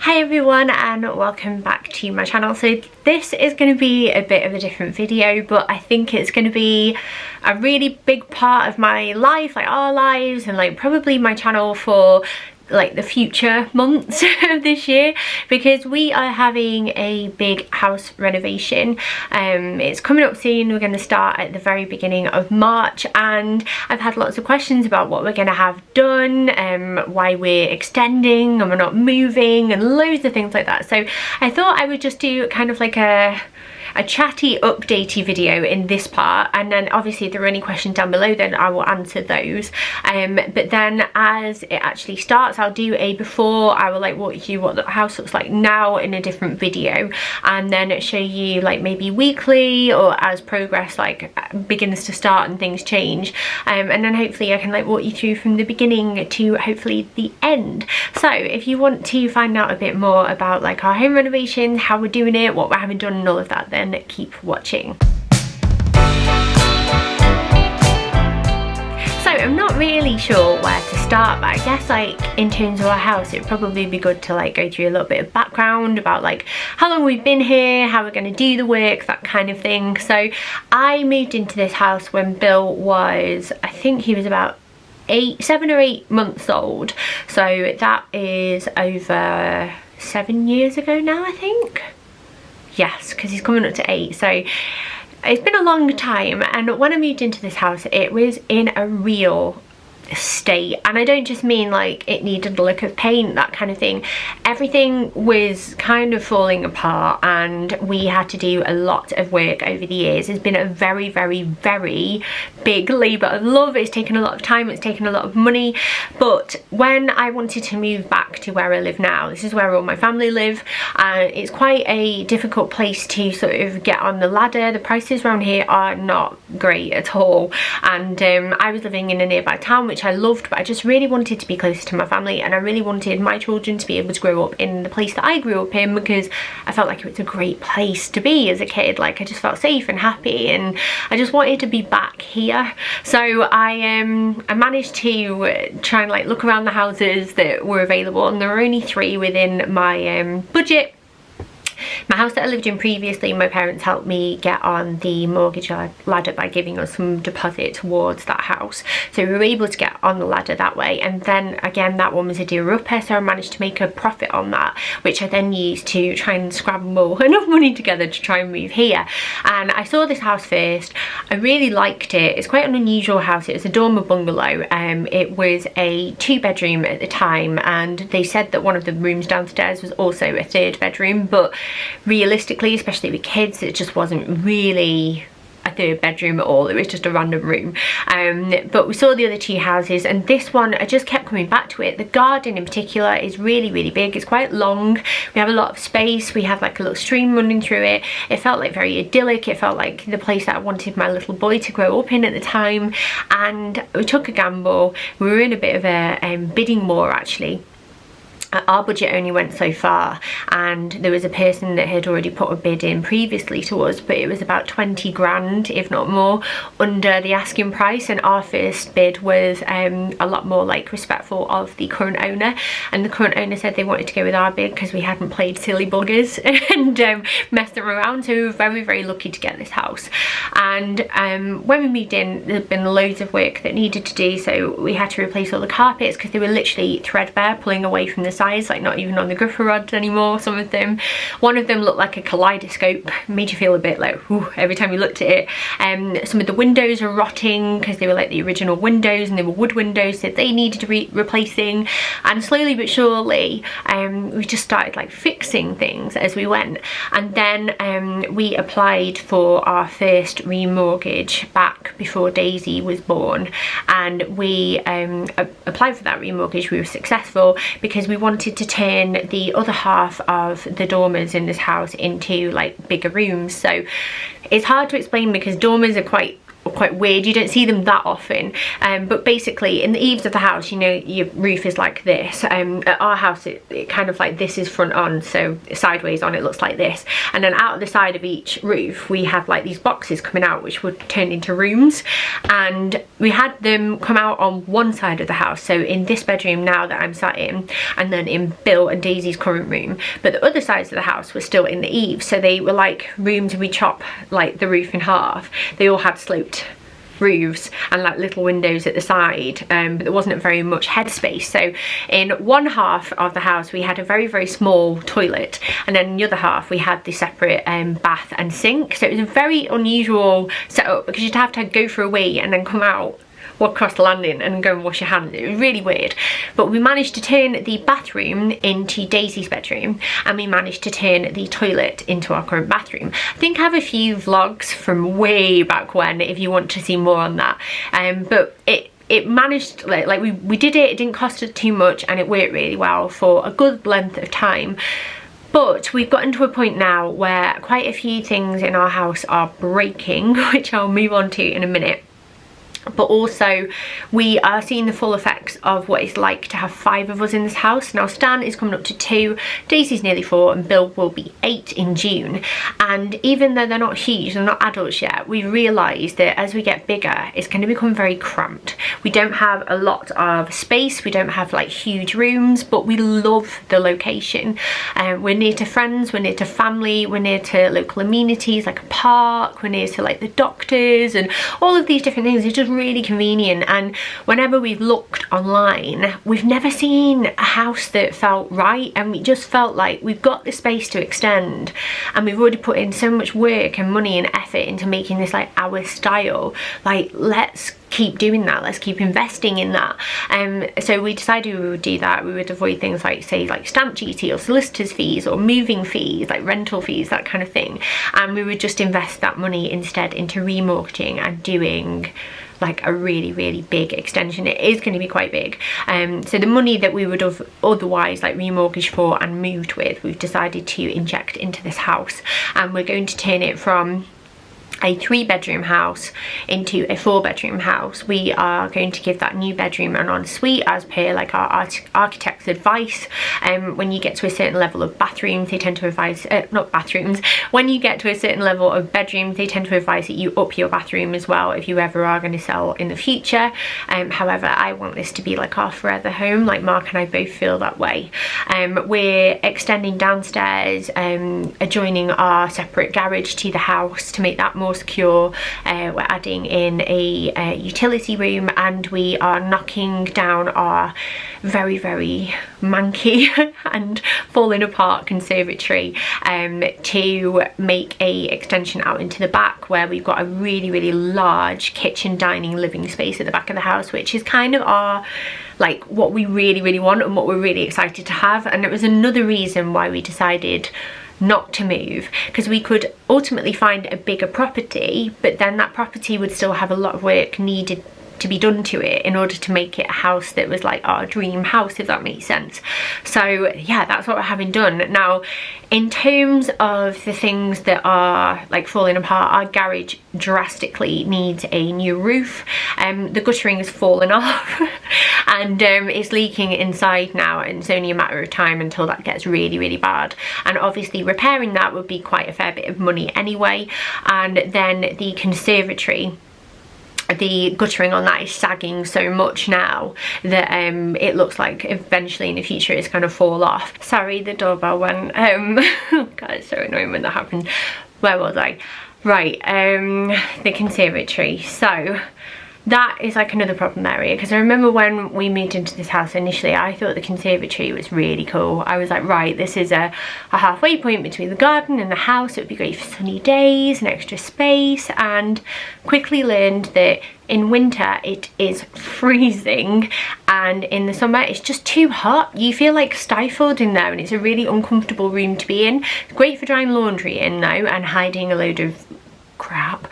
Hi everyone and welcome back to my channel. So this is going to be a bit of a different video, but I think it's going to be a really big part of my life, like our lives, and like probably my channel for like the future months of this year, because we are having a big house renovation. It's coming up soon. We're going to start at the very beginning of March, and I've had lots of questions about what we're going to have done, why we're extending and we're not moving, and loads of things like that. So I thought I would just do kind of like a chatty updatey video in this part, and then obviously if there are any questions down below then I will answer those, but then as it actually starts I'll do a before. I will like walk you through what the house looks like now in a different video, and then show you like maybe weekly or as progress like begins to start and things change, and then hopefully I can like walk you through from the beginning to hopefully the end. So if you want to find out a bit more about like our home renovations, how we're doing it, what we haven't done and all of that, then keep watching. So I'm not really sure where to start, but I guess like in terms of our house it'd probably be good to like go through a little bit of background about like how long we've been here, how we're going to do the work, that kind of thing. So I moved into this house when Bill was, I think he was about 7 or 8 months old, so that is over 7 years ago now, I think. Yes, because he's coming up to 8, so it's been a long time. And when I moved into this house it was in a real state, and I don't just mean like it needed a lick of paint, that kind of thing. Everything was kind of falling apart and we had to do a lot of work over the years. It's been a very big labour of love. It's taken a lot of time, it's taken a lot of money, but when I wanted to move back to where I live now, this is where all my family live, and it's quite a difficult place to sort of get on the ladder. The prices around here are not great at all, and I was living in a nearby town which I loved, but I just really wanted to be close to my family, and I really wanted my children to be able to grow up in the place that I grew up in, because I felt like it was a great place to be as a kid. Like I just felt safe and happy, and I just wanted to be back here. So I managed to try and like look around the houses that were available, and there were only 3 within my budget. My house that I lived in previously, my parents helped me get on the mortgage ladder by giving us some deposit towards that house, so we were able to get on the ladder that way. And then again, that one was a doer-upper, so I managed to make a profit on that, which I then used to try and scramble enough money together to try and move here. And I saw this house first. I really liked it. It's quite an unusual house. It was a dormer bungalow. It was a 2-bedroom at the time, and they said that one of the rooms downstairs was also a 3rd bedroom, but realistically, especially with kids, it just wasn't really a 3rd bedroom at all. It was just a random room. But we saw the other 2 houses, and this one I just kept coming back to it. The garden in particular is really big. It's quite long. We have a lot of space. We have like a little stream running through it. It felt like very idyllic. It felt like the place that I wanted my little boy to grow up in at the time, and we took a gamble. We were in a bit of a bidding war actually. Our budget only went so far, and there was a person that had already put a bid in previously to us, but it was about 20 grand if not more under the asking price, and our first bid was a lot more like respectful of the current owner, and the current owner said they wanted to go with our bid because we hadn't played silly buggers and messed them around. So we were very lucky to get this house. And when we moved in, there'd been loads of work that needed to do, so we had to replace all the carpets because they were literally threadbare, pulling away from the sides, like not even on the gripper rods anymore, some of them. One of them looked like a kaleidoscope, made you feel a bit like whew, every time you looked at it. Some of the windows are rotting because they were like the original windows, and they were wood windows, so they needed replacing. And slowly but surely we just started like fixing things as we went. And then we applied for our first remortgage back before Daisy was born, and we applied for that remortgage. We were successful because we wanted to turn the other half of the dormers in this house into like bigger rooms. So it's hard to explain because dormers are quite quite weird. You don't see them that often, but basically in the eaves of the house, you know, your roof is like this. At our house it kind of like, this is front on, so sideways on it looks like this, and then out of the side of each roof we have like these boxes coming out which would turn into rooms, and we had them come out on one side of the house, so in this bedroom now that I'm sat in, and then in Bill and Daisy's current room, but the other sides of the house were still in the eaves, so they were like rooms we chop like the roof in half. They all had sloped roofs and like little windows at the side, but there wasn't very much headspace. So in one half of the house we had a very small toilet, and then in the other half we had the separate bath and sink. So it was a very unusual setup because you'd have to go for a wee and then come out, walk across the landing and go and wash your hands. It was really weird, but we managed to turn the bathroom into Daisy's bedroom, and we managed to turn the toilet into our current bathroom. I think I have a few vlogs from way back when if you want to see more on that, but it managed, like we did it. It didn't cost us too much, and it worked really well for a good length of time. But we've gotten to a point now where quite a few things in our house are breaking, which I'll move on to in a minute. But also we are seeing the full effects of what it's like to have 5 of us in this house. Now Stan is coming up to 2, Daisy's nearly 4, and Bill will be 8 in June. And even though they're not huge, they're not adults yet, we realise that as we get bigger it's going to become very cramped. We don't have a lot of space, we don't have like huge rooms, but we love the location. We're near to friends, we're near to family, we're near to local amenities like a park, we're near to like the doctors and all of these different things. It's just really convenient, and whenever we've looked online we've never seen a house that felt right, and we just felt like we've got the space to extend, and we've already put in so much work and money and effort into making this like our style. Like, let's keep doing that, let's keep investing in that. So we decided we would do that. We would avoid things like, say, like stamp duty or solicitors fees or moving fees, like rental fees, that kind of thing, and we would just invest that money instead into remortgaging and doing like a really big extension. It is going to be quite big, so the money that we would have otherwise like remortgaged for and moved with, we've decided to inject into this house, and we're going to turn it from a 3-bedroom house into a 4-bedroom house. We are going to give that new bedroom an ensuite as per like our architect's advice. When you get to a certain level of bathrooms, they tend to advise, not bathrooms, when you get to a certain level of bedrooms, they tend to advise that you up your bathroom as well if you ever are going to sell in the future. However, I want this to be like our forever home. Like Mark and I both feel that way. We're extending downstairs, adjoining our separate garage to the house to make that more secure. We're adding in a utility room, and we are knocking down our very manky and falling apart conservatory to make a extension out into the back, where we've got a really large kitchen, dining, living space at the back of the house, which is kind of our like what we really want and what we're really excited to have. And it was another reason why we decided not to move, because we could ultimately find a bigger property, but then that property would still have a lot of work needed to be done to it in order to make it a house that was like our dream house, if that makes sense. So yeah, that's what we're having done. Now, in terms of the things that are like falling apart, our garage drastically needs a new roof. The guttering has fallen off and it's leaking inside now, and it's only a matter of time until that gets really bad, and obviously repairing that would be quite a fair bit of money anyway. And then the conservatory, the guttering on that is sagging so much now that it looks like eventually in the future it's going to fall off. Sorry, the doorbell went. God, it's so annoying when that happens. Where was I? Right, the conservatory. So that is like another problem area, because I remember when we moved into this house initially, I thought the conservatory was really cool. I was like, right, this is a halfway point between the garden and the house. It would be great for sunny days and extra space, and quickly learned that in winter it is freezing, and in the summer it's just too hot. You feel like stifled in there, and it's a really uncomfortable room to be in. It's great for drying laundry in though, and hiding a load of crap,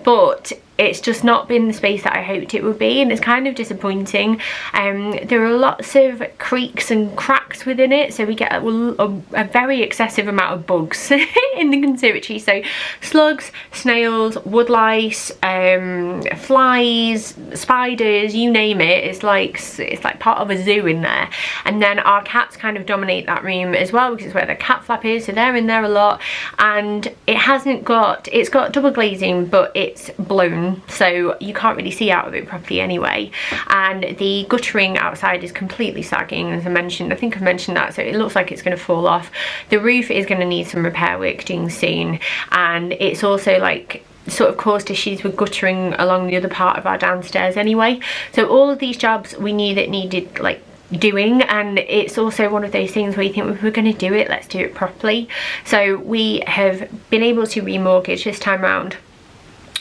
but it's just not been the space that I hoped it would be, and it's kind of disappointing. There are lots of creaks and cracks within it, so we get a very excessive amount of bugs in the conservatory. So slugs, snails, woodlice, flies, spiders, you name it. It's like part of a zoo in there. And then our cats kind of dominate that room as well, because it's where the cat flap is, so they're in there a lot. And it's got double glazing, but it's blown, so you can't really see out of it properly anyway. And the guttering outside is completely sagging, as I mentioned. I think I've mentioned that, so it looks like it's going to fall off. The roof is going to need some repair work doing soon, and it's also like sort of caused issues with guttering along the other part of our downstairs anyway. So all of these jobs we knew that needed like doing, and it's also one of those things where you think, if we're going to do it, let's do it properly. So we have been able to remortgage this time round.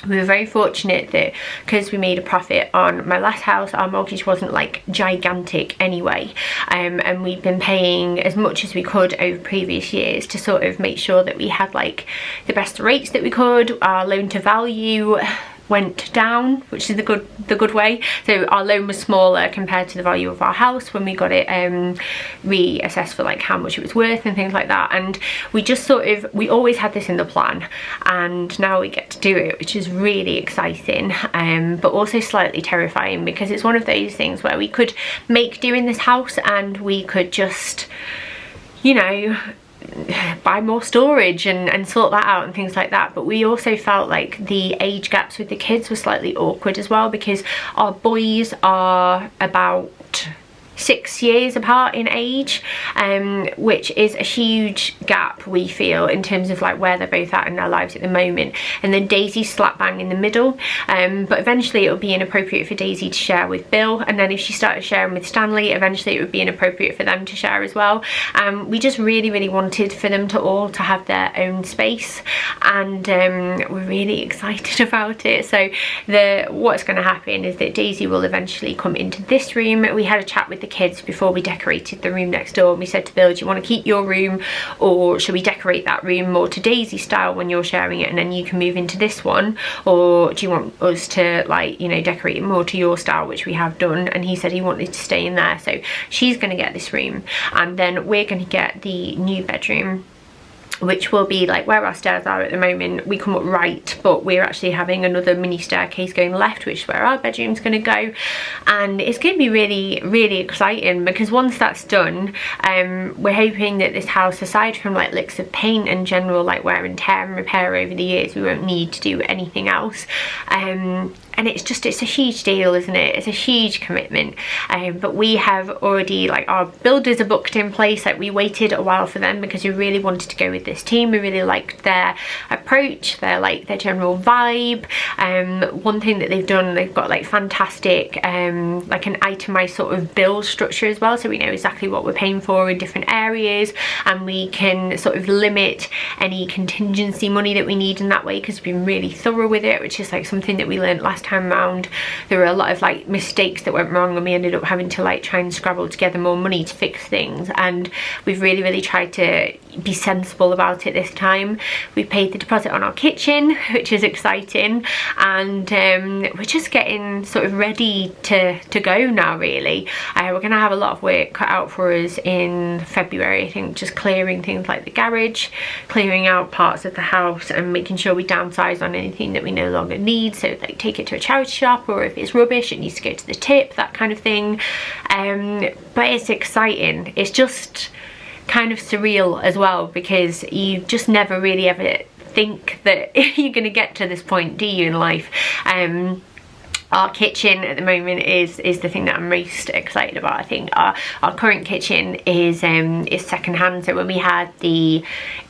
We were very fortunate that because we made a profit on my last house, our mortgage wasn't like gigantic anyway, and we've been paying as much as we could over previous years to sort of make sure that we had like the best rates that we could. Our loan to value went down, which is the good way. So our loan was smaller compared to the value of our house when we got it reassessed for like how much it was worth and things like that. And we just sort of, we always had this in the plan, and now we get to do it, which is really exciting, but also slightly terrifying, because it's one of those things where we could make do in this house and we could just, you know, buy more storage and sort that out and things like that. But we also felt like the age gaps with the kids were slightly awkward as well, because our boys are about 6 years apart in age, which is a huge gap, we feel, in terms of like where they're both at in their lives at the moment. And then Daisy's slap bang in the middle, but eventually it would be inappropriate for Daisy to share with Bill, and then if she started sharing with Stanley, eventually it would be inappropriate for them to share as well. We just really wanted for them to all to have their own space, and we're really excited about it. So what's going to happen is that Daisy will eventually come into this room. We had a chat with the kids before we decorated the room next door, and we said to Bill, do you want to keep your room, or should we decorate that room more to Daisy style when you're sharing it, and then you can move into this one, or do you want us to, like, you know, decorate it more to your style, which we have done? And he said he wanted to stay in there, so she's going to get this room, and then we're going to get the new bedroom, which will be like where our stairs are at the moment. We come up right, but we're actually having another mini staircase going left, which is where our bedroom's going to go. And it's going to be really exciting, because once that's done, we're hoping that this house, aside from like licks of paint and general like wear and tear and repair over the years, we won't need to do anything else. And it's a huge deal, isn't it? It's a huge commitment. But we have already, like, our builders are booked in place. Like, we waited a while for them because we really wanted to go with this team. We really liked their approach, their general vibe. One thing that they've done, they've got like fantastic like an itemized sort of bill structure as well, so we know exactly what we're paying for in different areas, and we can sort of limit any contingency money that we need in that way, because we've been really thorough with it, which is like something that we learned last time round. There were a lot of like mistakes that went wrong, and we ended up having to like try and scrabble together more money to fix things, and we've really tried to be sensible about it this time. We paid the deposit on our kitchen, which is exciting, and we're just getting sort of ready to go now, really. We're going to have a lot of work cut out for us in February, I think, just clearing things like the garage, clearing out parts of the house, and making sure we downsize on anything that we no longer need, so like take it to a charity shop, or if it's rubbish it needs to go to the tip, that kind of thing. But it's exciting. It's just kind of surreal as well, because you just never really ever think that you're going to get to this point, do you, in life? Our kitchen at the moment is the thing that I'm most excited about. I think our current kitchen is second-hand. So when we had the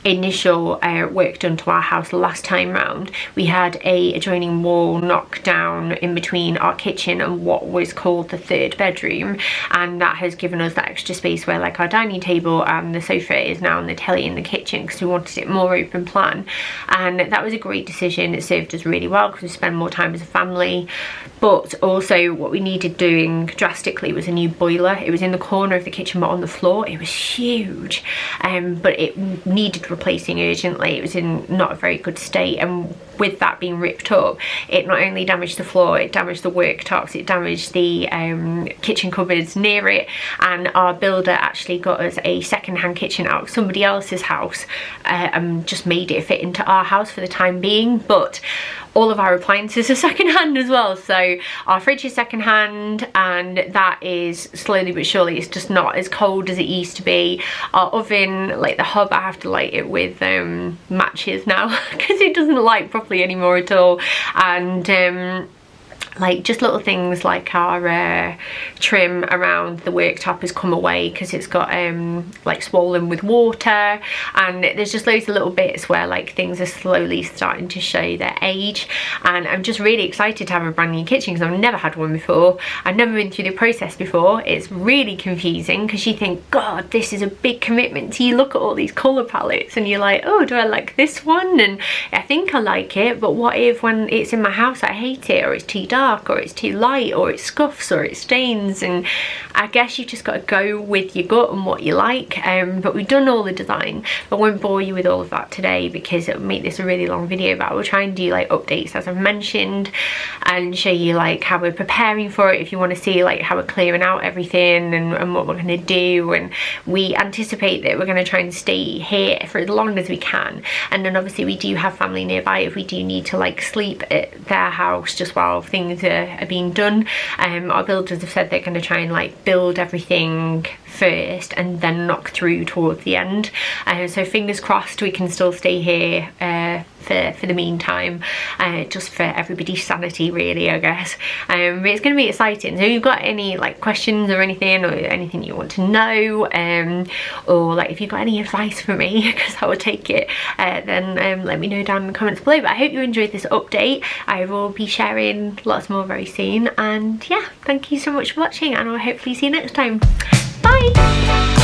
initial work done to our house last time round, we had a adjoining wall knocked down in between our kitchen and what was called the third bedroom, and that has given us that extra space where like our dining table and the sofa is now, and the telly in the kitchen, because we wanted it more open plan. And that was a great decision. It served us really well because we spend more time as a family. But also what we needed doing drastically was a new boiler. It was in the corner of the kitchen but on the floor. It was huge, but it needed replacing urgently. It was in not a very good state, and with that being ripped up, it not only damaged the floor, it damaged the worktops, it damaged the kitchen cupboards near it, and our builder actually got us a second-hand kitchen out of somebody else's house and just made it fit into our house for the time being. But all of our appliances are second-hand as well, so our fridge is second-hand, and that is slowly but surely, it's just not as cold as it used to be. Our oven, like the hob, I have to light it with matches now because it doesn't light properly anymore at all. And like just little things like our trim around the worktop has come away because it's got like swollen with water, and there's just loads of little bits where like things are slowly starting to show their age. And I'm just really excited to have a brand new kitchen because I've never had one before. I've never been through the process before. It's really confusing because you think, God, this is a big commitment. So you look at all these colour palettes and you're like, oh, do I like this one? And I think I like it, but what if when it's in my house I hate it, or it's too dark, or it's too light, or it scuffs, or it stains? And I guess you just got to go with your gut and what you like. But we've done all the design. I won't bore you with all of that today because it will make this a really long video, but I will try and do like updates as I've mentioned and show you like how we're preparing for it if you want to see like how we're clearing out everything and what we're going to do. And we anticipate that we're going to try and stay here for as long as we can, and then obviously we do have family nearby if we do need to like sleep at their house just while things are being done. Our builders have said they're going to try and like build everything first and then knock through towards the end, so fingers crossed we can still stay here for the meantime, just for everybody's sanity really, I guess. But it's going to be exciting. So if you've got any like questions or anything you want to know, or like if you've got any advice for me, because I will take it, then let me know down in the comments below. But I hope you enjoyed this update. I will be sharing lots more very soon, and yeah, thank you so much for watching, and I'll hopefully see you next time. Bye!